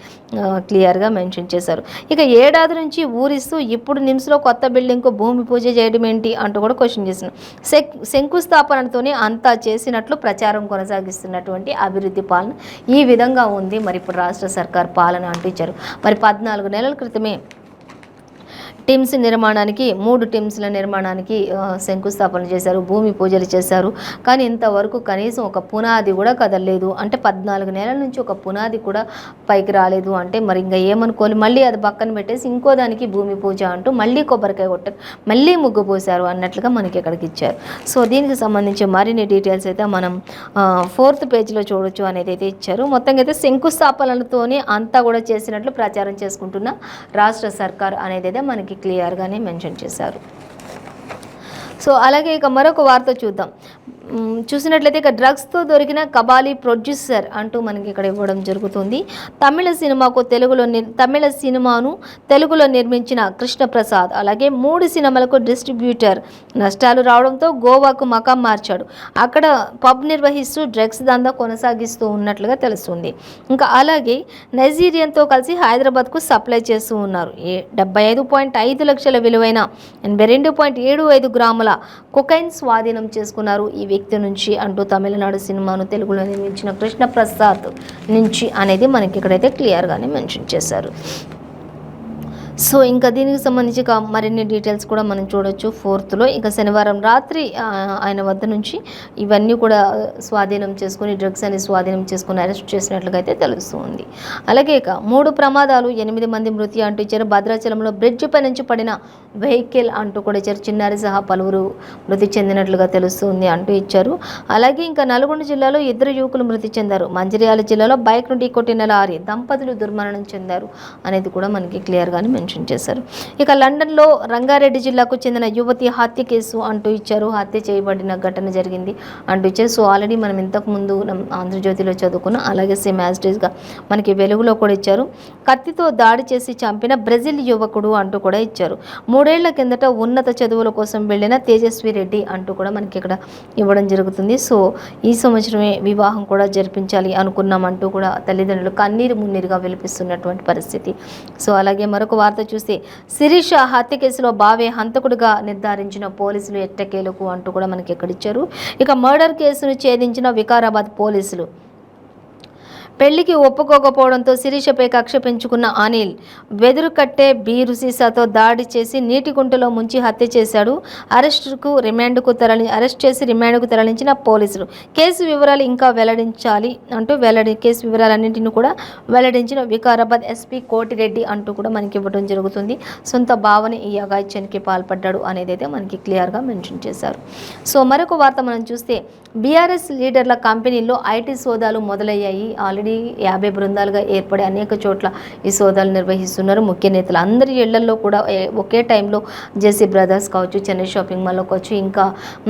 క్లియర్గా మెన్షన్ చేశారు. ఇక ఏడాది నుంచి ఊరిస్తూ ఇప్పుడు నిమ్స్లో కొత్త బిల్డింగ్కు భూమి పూజ చేయడం ఏంటి అంటూ కూడా క్వశ్చన్ చేస్తున్నారు. శంకుస్థాపనతోనే అంతా చేసినట్లు ప్రచారం కొనసాగిస్తున్నటువంటి అభివృద్ధి పాలన ఈ విధంగా ఉంది మరి ఇప్పుడు రాష్ట్ర సర్కార్ పాలన అంటూ ఇచ్చారు. మరి 14 నెలల క్రితమే టీమ్స్ నిర్మాణానికి 3 టీమ్స్ల నిర్మాణానికి శంకుస్థాపన చేశారు, భూమి పూజలు చేశారు. కానీ ఇంతవరకు కనీసం ఒక పునాది కూడా కదలలేదు. అంటే 14 నెలల నుంచి ఒక పునాది కూడా పైకి రాలేదు. అంటే మరి ఇంకా ఏమనుకోవాలి, మళ్ళీ అది పక్కన పెట్టేసి ఇంకో దానికి భూమి పూజ అంటూ మళ్ళీ కొబ్బరికాయ కొట్టారు, మళ్ళీ ముగ్గు పోసారు అన్నట్లుగా మనకి ఇక్కడికి ఇచ్చారు. సో దీనికి సంబంధించి మరిన్ని డీటెయిల్స్ అయితే మనం 4th పేజీలో చూడొచ్చు అనేది అయితే ఇచ్చారు. మొత్తంగా అయితే శంకుస్థాపనలతోనే అంతా కూడా చేసినట్లు ప్రచారం చేసుకుంటున్న రాష్ట్ర సర్కార్ అనేది అయితే మనకి క్లియర్గానే మెన్షన్ చేశారు. సో అలాగే ఇక మరొక వార్త చూద్దాం. చూసినట్లయితే ఇక డ్రగ్స్తో దొరికిన కబాలీ ప్రొడ్యూసర్ అంటూ మనకి ఇక్కడ ఇవ్వడం జరుగుతుంది. తమిళ సినిమాను తెలుగులో నిర్మించిన కృష్ణప్రసాద్ అలాగే 3 సినిమాలకు డిస్ట్రిబ్యూటర్ నష్టాలు రావడంతో గోవాకు మకాం మార్చాడు. అక్కడ పబ్ నిర్వహిస్తూ డ్రగ్స్ దందా కొనసాగిస్తూ ఉన్నట్లుగా తెలుస్తుంది. ఇంకా అలాగే నైజీరియన్తో కలిసి హైదరాబాద్కు సప్లై చేస్తూ ఉన్నారు. 75.5 లక్షల విలువైన 82.75 గ్రాముల కొకైన్ స్వాధీనం చేసుకున్నారు ఈ వ్యక్తి నుంచి అంటూ తమిళనాడు సినిమాను తెలుగులో నిర్మించిన కృష్ణప్రసాద్ నుంచి అనేది మనకి ఇక్కడైతే క్లియర్గానే మెన్షన్ చేశారు. సో ఇంకా దీనికి సంబంధించి మరిన్ని డీటెయిల్స్ కూడా మనం చూడొచ్చు 4th. ఇక శనివారం రాత్రి ఆయన వద్ద నుంచి ఇవన్నీ కూడా స్వాధీనం చేసుకుని డ్రగ్స్ అని స్వాధీనం చేసుకుని అరెస్ట్ చేసినట్లుగా అయితే తెలుస్తుంది. అలాగే ఇక 3 ప్రమాదాలు 8 మంది మృతి అంటూ ఇచ్చారు. భద్రాచలంలో బ్రిడ్జ్ పై నుంచి పడిన వెహికల్ అంటూ కూడా ఇచ్చారు. చిన్నారి సహా పలువురు మృతి చెందినట్లుగా తెలుస్తుంది అంటూ ఇచ్చారు. అలాగే ఇంకా నల్గొండ జిల్లాలో 2 యువకులు మృతి చెందారు. మంచిర్యాల జిల్లాలో బైక్ నుండి కొట్టిన లారీ దంపతులు దుర్మరణం చెందారు అనేది కూడా మనకి క్లియర్గానే మెన్షన్ చేశారు. ఇక లండన్లో రంగారెడ్డి జిల్లాకు చెందిన యువతి హత్య కేసు అంటూ ఇచ్చారు. హత్య చేయబడిన ఘటన జరిగింది అంటూ ఇచ్చారు. సో ఆల్రెడీ మనం ఇంతకుముందు ఆంధ్రజ్యోతిలో చదువుకున్నాం. అలాగే సేమ్ యాజ్ డేస్గా మనకి వెలుగులో కూడా ఇచ్చారు. కత్తితో దాడి చేసి చంపిన బ్రెజిల్ యువకుడు అంటూ కూడా ఇచ్చారు. 3 ఏళ్ల కిందట ఉన్నత చదువుల కోసం వెళ్ళిన తేజస్వి రెడ్డి అంటూ కూడా మనకి ఇక్కడ ఇవ్వడం జరుగుతుంది. సో ఈ సంవత్సరమే వివాహం కూడా జరిపించాలి అనుకున్నామంటూ కూడా తల్లిదండ్రులు కన్నీరు మున్నీరుగా విలిపిస్తున్నటువంటి పరిస్థితి. సో అలాగే మరొక వార్త చూస్తే శిరీష హత్య కేసులో బావే హంతకుడిగా నిర్ధారించిన పోలీసులు ఎట్టకేలకు అంటూ కూడా మనకి ఇక్కడ ఇచ్చారు. ఇక మర్డర్ కేసును ఛేదించిన వికారాబాద్ పోలీసులు. పెళ్లికి ఒప్పుకోకపోవడంతో శిరీషపై కక్ష పెంచుకున్న అనిల్ వెదురుకట్టే బీరు సీసాతో దాడి చేసి నీటి గుంటలో ముంచి హత్య చేశాడు. అరెస్ట్ చేసి రిమాండ్కు తరలించిన పోలీసులు. కేసు వివరాలు ఇంకా వెల్లడించాలి అంటూ కేసు వివరాలన్నింటినీ కూడా వెల్లడించిన వికారాబాద్ ఎస్పీ కోటిరెడ్డి అంటూ కూడా మనకి ఇవ్వడం జరుగుతుంది. సొంత భావని ఈ అఘాయిత్యానికి పాల్పడ్డాడు అనేది అయితే మనకి క్లియర్గా మెన్షన్ చేశారు. సో మరొక వార్త మనం చూస్తే బీఆర్ఎస్ లీడర్ల కంపెనీల్లో ఐటీ సోదాలు మొదలయ్యాయి. ఆల్రెడీ 50 బృందాలుగా ఏర్పడి అనేక చోట్ల ఈ సోదాలు నిర్వహిస్తున్నారు. ముఖ్య నేతలు అందరి ఇళ్లలో కూడా ఒకే టైంలో జేసీ బ్రదర్స్ కావచ్చు, చెన్నై షాపింగ్ మాల్లో కావచ్చు, ఇంకా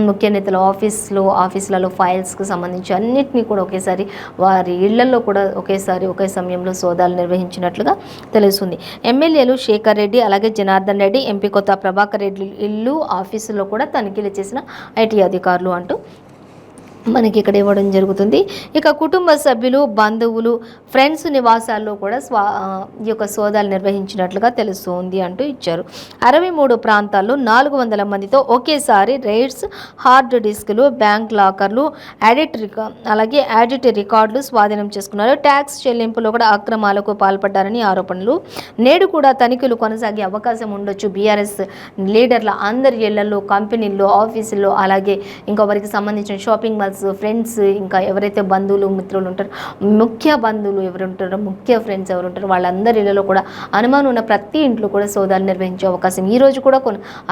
ముఖ్య నేతల ఆఫీసులలో ఫైల్స్కి సంబంధించి అన్నింటినీ కూడా ఒకేసారి వారి ఇళ్లలో కూడా ఒకే సమయంలో సోదాలు నిర్వహించినట్లుగా తెలుస్తుంది. ఎమ్మెల్యేలు శేఖర్ రెడ్డి, అలాగే జనార్దన్ రెడ్డి, ఎంపీ కొత్త ప్రభాకర్ రెడ్డి ఇల్లు ఆఫీసుల్లో కూడా తనిఖీలు చేసిన ఐటీ అధికారులు అంటూ మనకి ఇక్కడ ఇవ్వడం జరుగుతుంది. ఇక కుటుంబ సభ్యులు, బంధువులు, ఫ్రెండ్స్ నివాసాల్లో కూడా ఈ యొక్క సోదాలు నిర్వహించినట్లుగా తెలుస్తుంది అంటూ ఇచ్చారు. 63 ప్రాంతాల్లో 400 మందితో ఒకేసారి రైడ్స్, హార్డ్ డిస్కులు, బ్యాంక్ లాకర్లు, ఆడిట్ రికార్డులు స్వాధీనం చేసుకున్నారు. ట్యాక్స్ చెల్లింపులో కూడా అక్రమాలకు పాల్పడ్డారని ఆరోపణలు. నేడు కూడా తనిఖీలు కొనసాగే అవకాశం ఉండొచ్చు. బీఆర్ఎస్ లీడర్ల అందరి ఇళ్లలో, కంపెనీల్లో, ఆఫీసుల్లో, అలాగే ఇంకా వారికి సంబంధించిన షాపింగ్ మాల్స్, ఫ్రెండ్స్, ఇంకా ఎవరైతే బంధువులు మిత్రులు ఉంటారో, ముఖ్య బంధువులు ఎవరు ఉంటారో, ముఖ్య ఫ్రెండ్స్ ఎవరు ఉంటారో వాళ్ళందరి ఇళ్లలో కూడా అనుమానం ఉన్న ప్రతి ఇంట్లో కూడా సోదాలు నిర్వహించే అవకాశం ఈ రోజు కూడా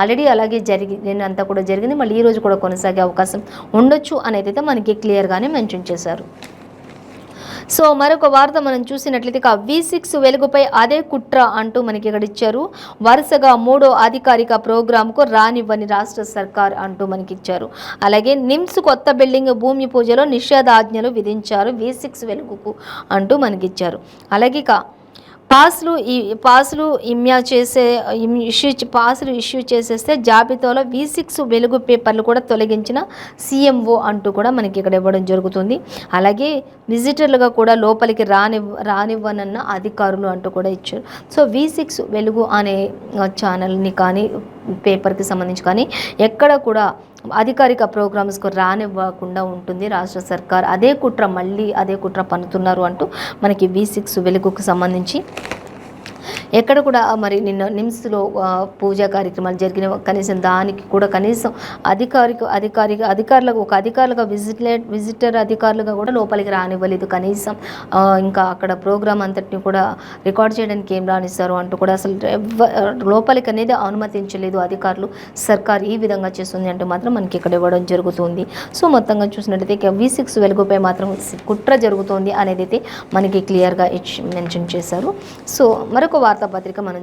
ఆల్రెడీ అలాగే నిన్నంతా కూడా జరిగింది. మళ్ళీ ఈ రోజు కూడా కొనసాగే అవకాశం ఉండొచ్చు అనేది అయితే మనకి క్లియర్గానే మెన్షన్ చేశారు. సో మరొక వార్త మనం చూసినట్లయితే V6 వెలుగుపై అదే కుట్ర అంటూ మనకి ఇక్కడ ఇచ్చారు. వరుసగా 3వ అధికారిక ప్రోగ్రాంకు రానివ్వని రాష్ట్ర సర్కార్ అంటూ మనకి ఇచ్చారు. అలాగే నిమ్స్ కొత్త బిల్డింగ్ భూమి పూజలో నిషేధాజ్ఞలు విధించారు V6 వెలుగుకు అంటూ మనకి ఇచ్చారు. అలాగే పాస్లు ఇష్యూ చేసేస్తే జాబితాలో V6 వెలుగు పేపర్లు కూడా తొలగించిన CMO అంటూ కూడా మనకి ఇక్కడ ఇవ్వడం జరుగుతుంది. అలాగే విజిటర్లుగా కూడా లోపలికి రానివ్వనన్న అధికారులు అంటూ కూడా ఇచ్చారు. సో V6 వెలుగు అనే ఛానల్ని కానీ, పేపర్కి సంబంధించి కానీ ఎక్కడ కూడా అధికారిక ప్రోగ్రామ్స్కు రానివ్వకుండా ఉంటుంది రాష్ట్ర సర్కార్. అదే కుట్ర పన్నుతున్నారు అంటూ మనకి V6 వెలుగుకు సంబంధించి ఎక్కడ కూడా మరి నిన్న నిమ్స్లో పూజా కార్యక్రమాలు జరిగిన కనీసం దానికి కూడా కనీసం అధికారులుగా విజిటర్ అధికారులుగా కూడా లోపలికి రానివ్వలేదు. కనీసం ఇంకా అక్కడ ప్రోగ్రామ్ అంతటిని కూడా రికార్డ్ చేయడానికి ఏం రానిస్తారు అంటూ కూడా అసలు లోపలికి అనేది అనుమతించలేదు అధికారులు. సర్కార్ ఈ విధంగా చేస్తుంది అంటూ మాత్రం మనకి ఇక్కడ ఇవ్వడం జరుగుతుంది. సో మొత్తంగా చూసినట్టయితే V6 వెలుగుపై మాత్రం కుట్ర జరుగుతోంది అనేది అయితే మనకి క్లియర్గా మెన్షన్ చేశారు. సో మరొక వార్తాపత్రిక మనం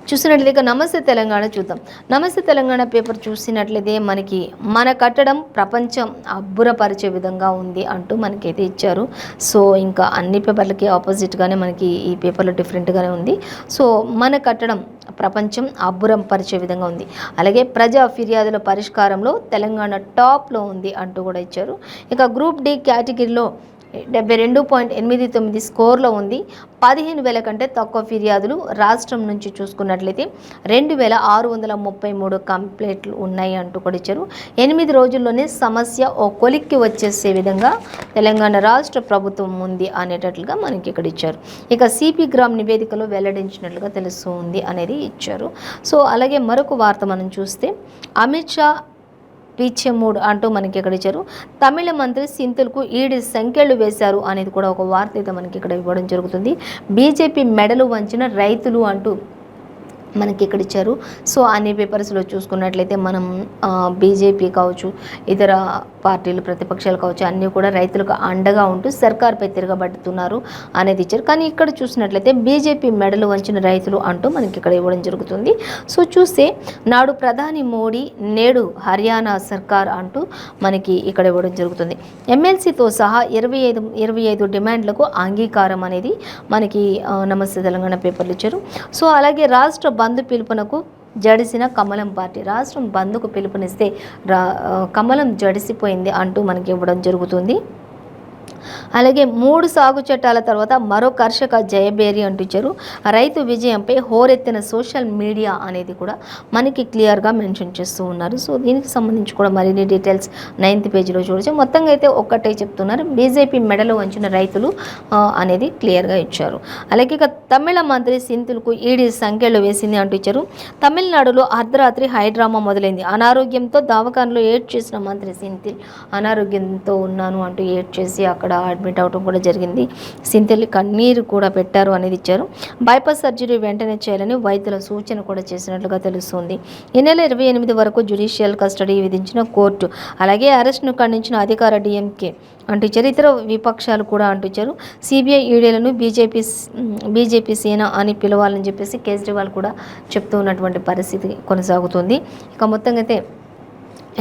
చూసినట్లయితే నమస్తే తెలంగాణ చూద్దాం. నమస్తే తెలంగాణ పేపర్ చూసినట్లయితే మనకి మన కట్టడం ప్రపంచం అబ్బురపరిచే విధంగా ఉంది అంటూ మనకైతే ఇచ్చారు. సో ఇంకా అన్ని పేపర్లకి ఆపోజిట్గానే మనకి ఈ పేపర్లో డిఫరెంట్గానే ఉంది. సో మన కట్టడం ప్రపంచం అబ్బురం పరిచే విధంగా ఉంది. అలాగే ప్రజా ఫిర్యాదుల పరిష్కారంలో తెలంగాణ టాప్లో ఉంది అంటూ కూడా ఇచ్చారు. ఇక గ్రూప్ డి కేటగిరీలో 72.89 స్కోర్లో ఉంది. 15,000 కంటే తక్కువ ఫిర్యాదులు రాష్ట్రం నుంచి చూసుకున్నట్లయితే 2,633 కంప్లైంట్లు ఉన్నాయి అంటూ కూడా ఇచ్చారు. 8 రోజుల్లోనే సమస్య ఓ కొలిక్కి వచ్చేసే విధంగా తెలంగాణ రాష్ట్ర ప్రభుత్వం ఉంది అనేటట్లుగా మనకి ఇక్కడ ఇచ్చారు. ఇక సిపి గ్రామ్ నివేదికలో వెల్లడించినట్లుగా తెలుస్తుంది అనేది ఇచ్చారు. సో అలాగే మరొక వార్త మనం చూస్తే అమిత్ షా పీచెమూడ్ అంటూ మనకి ఇక్కడ ఇచ్చారు. తమిళ మంత్రి సింతుల్కు ఈడీ సంఖ్యలు వేశారు అనేది కూడా ఒక వార్త అయితే మనకి ఇక్కడ ఇవ్వడం జరుగుతుంది. బీజేపీ మెడలు వంచిన రైతులు అంటూ మనకి ఇక్కడ ఇచ్చారు. సో అన్ని పేపర్స్లో చూసుకున్నట్లయితే మనం బీజేపీ కావచ్చు, ఇతర పార్టీలు ప్రతిపక్షాలు కావచ్చు అన్నీ కూడా రైతులకు అండగా ఉంటూ సర్కార్పై తిరగబడుతున్నారు అనేది ఇచ్చారు. కానీ ఇక్కడ చూసినట్లయితే బీజేపీ మెడలు వంచిన రైతులు అంటూ మనకి ఇక్కడ ఇవ్వడం జరుగుతుంది. సో చూస్తే నాడు ప్రధాని మోడీ నేడు హర్యానా సర్కార్ అంటూ మనకి ఇక్కడ ఇవ్వడం జరుగుతుంది. ఎమ్మెల్సీతో సహా 25 డిమాండ్లకు అంగీకారం అనేది మనకి నమస్తే తెలంగాణ పేపర్లు ఇచ్చారు. సో అలాగే రాష్ట్ర బంద్ పిలుపునకు జడిసిన కమలం పార్టీ, రాష్ట్రం బంద్కు పిలుపునిస్తే కమలం జడిసిపోయింది అంటూ మనకి ఇవ్వడం జరుగుతుంది. అలాగే 3 సాగు చట్టాల తర్వాత మరో కర్షక జయబేరి అంటూ ఇచ్చారు. రైతు విజయంపై హోరెత్తిన సోషల్ మీడియా అనేది కూడా మనకి క్లియర్గా మెన్షన్ చేస్తూ ఉన్నారు. సో దీనికి సంబంధించి కూడా మరిన్ని డీటెయిల్స్ 9th పేజీలో చూడొచ్చు. మొత్తంగా అయితే ఒక్కటే చెప్తున్నారు, బీజేపీ మెడలో వంచిన రైతులు అనేది క్లియర్గా ఇచ్చారు. అలాగే ఇక తమిళ మంత్రి సింథిల్కు ఈడీ సంఖ్యలో వేసింది అంటూ ఇచ్చారు. తమిళనాడులో అర్ధరాత్రి హైడ్రామా మొదలైంది. అనారోగ్యంతో దవాఖానలో ఏడ్ చేసిన మంత్రి సింథిల్ అనారోగ్యంతో ఉన్నాను అంటూ ఏడ్ చేసి అక్కడ అడ్మిట్ అవడం కూడా జరిగింది. సింథిల్ కన్నీరు కూడా పెట్టారు అనేది ఇచ్చారు. బైపాస్ సర్జరీ వెంటనే చేయాలని వైద్యుల సూచన కూడా చేసినట్లుగా తెలుస్తుంది. ఈ నెల 28 వరకు జ్యుడిషియల్ కస్టడీ విధించిన కోర్టు. అలాగే అరెస్ట్ను ఖండించిన అధికార డిఎంకే అంటూ ఇచ్చారు. ఇతర విపక్షాలు కూడా అంటూ ఇచ్చారు. సిబిఐ ఈడీలను బీజేపీ సేన అని పిలవాలని చెప్పేసి కేజ్రీవాల్ కూడా చెప్తూ ఉన్నటువంటి పరిస్థితి కొనసాగుతుంది. ఇక మొత్తంగా అయితే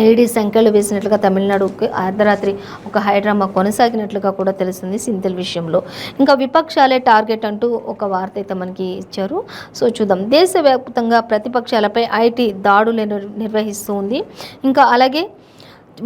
ఈడీ సంఖ్యలు వేసినట్లుగా తమిళనాడుకి అర్ధరాత్రి ఒక హైడ్రామా కొనసాగినట్లుగా కూడా తెలుస్తుంది సింథిల్ విషయంలో. ఇంకా విపక్షాలే టార్గెట్ అంటూ ఒక వార్త అయితే మనకి ఇచ్చారు. సో చూద్దాం. దేశవ్యాప్తంగా ప్రతిపక్షాలపై ఐటీ దాడులు నిర్వహిస్తూ ఉంది. ఇంకా అలాగే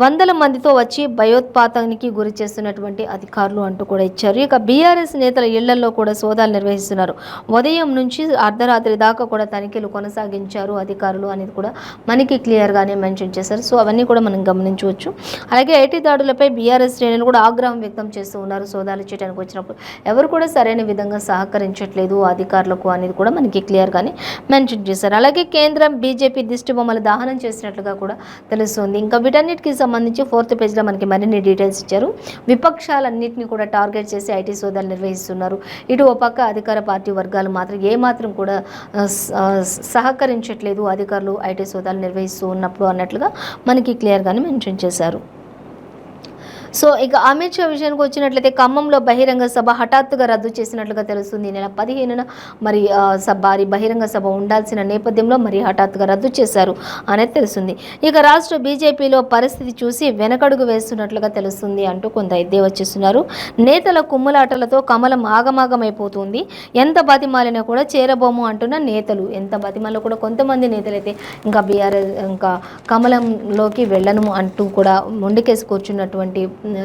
100 మందితో వచ్చి భయోత్పాతానికి గురి చేస్తున్నటువంటి అధికారులు అంటూ కూడా ఇచ్చారు. ఇక బీఆర్ఎస్ నేతల ఇళ్లలో కూడా సోదాలు నిర్వహిస్తున్నారు. ఉదయం నుంచి అర్ధరాత్రి దాకా కూడా తనిఖీలు కొనసాగించారు అధికారులు అనేది కూడా మనకి క్లియర్గానే మెన్షన్ చేశారు. సో అవన్నీ కూడా మనం గమనించవచ్చు. అలాగే ఐటీ దాడులపై బీఆర్ఎస్ శ్రేణులు కూడా ఆగ్రహం వ్యక్తం చేస్తూ ఉన్నారు. సోదాలు చేయడానికి వచ్చినప్పుడు ఎవరు కూడా సరైన విధంగా సహకరించట్లేదు అధికారులకు అనేది కూడా మనకి క్లియర్గానే మెన్షన్ చేశారు. అలాగే కేంద్రం బీజేపీ దిష్టి బొమ్మల దహనం చేసినట్లుగా కూడా తెలుస్తుంది. ఇంకా వీటన్నిటికీ సంబంధించి 4th పేజ్లో మనకి మరిన్ని డీటెయిల్స్ ఇచ్చారు. విపక్షాలన్నింటినీ కూడా టార్గెట్ చేసి ఐటీ సోదాలు నిర్వహిస్తున్నారు. ఇటు ఒక పక్క అధికార పార్టీ వర్గాలు మాత్రం ఏమాత్రం కూడా సహకరించట్లేదు అధికారులు ఐటీ సోదాలు నిర్వహిస్తూ ఉన్నప్పుడు అన్నట్లుగా మనకి క్లియర్గానే మెన్షన్ చేశారు. సో ఇక అమిత్ షా విషయానికి వచ్చినట్లయితే ఖమ్మంలో బహిరంగ సభ హఠాత్తుగా రద్దు చేసినట్లుగా తెలుస్తుంది. ఈ నెల 15న మరి భారీ బహిరంగ సభ ఉండాల్సిన నేపథ్యంలో మరి హఠాత్తుగా రద్దు చేశారు అనేది తెలుస్తుంది. ఇక రాష్ట్ర బీజేపీలో పరిస్థితి చూసి వెనకడుగు వేస్తున్నట్లుగా తెలుస్తుంది అంటూ కొంత ఎద్దేవా చేస్తున్నారు. నేతల కుమ్ములాటలతో కమలం ఆగమాగమైపోతుంది. ఎంత బతిమాలినా కూడా చేరబోము అంటున్న నేతలు. ఎంత బతిమాలో కూడా కొంతమంది నేతలైతే ఇంకా బీఆర్ఎస్ ఇంకా కమలంలోకి వెళ్ళను అంటూ కూడా మొండికేసి కూర్చున్నటువంటి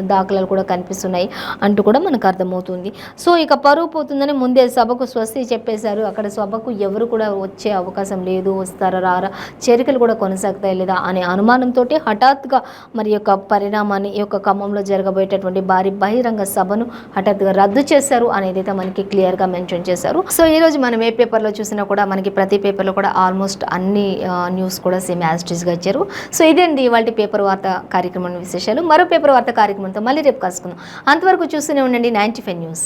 దాఖలాలు కూడా కనిపిస్తున్నాయి అంటూ కూడా మనకు అర్థమవుతుంది. సో ఇక పరువు పోతుందని ముందే సభకు స్వస్తి చెప్పేశారు. అక్కడ సభకు ఎవరు కూడా వచ్చే అవకాశం లేదు, వస్తారా రారా, చేరికలు కూడా కొనసాగుతాయి లేదా అనే అనుమానంతో హఠాత్తుగా మరి యొక్క పరిణామాన్ని ఈ యొక్క ఖమ్మంలో జరగబోయేటటువంటి భారీ బహిరంగ సభను హఠాత్తుగా రద్దు చేశారు అనేది అయితే మనకి క్లియర్గా మెన్షన్ చేశారు. సో ఈరోజు మనం ఏ పేపర్లో చూసినా కూడా మనకి ప్రతి పేపర్లో కూడా ఆల్మోస్ట్ అన్ని న్యూస్ కూడా సేమ్ యాజ్ ఇట్ ఈస్గా ఇచ్చారు. సో ఇదేంటి ఇవాళ పేపర్ వార్త కార్యక్రమం విశేషాలు. మరో పేపర్ వార్త కార్యక్రమంతో మళ్ళీ రేపు కలుసుకుందాం. అంతవరకు చూస్తూనే ఉండండి 95 న్యూస్.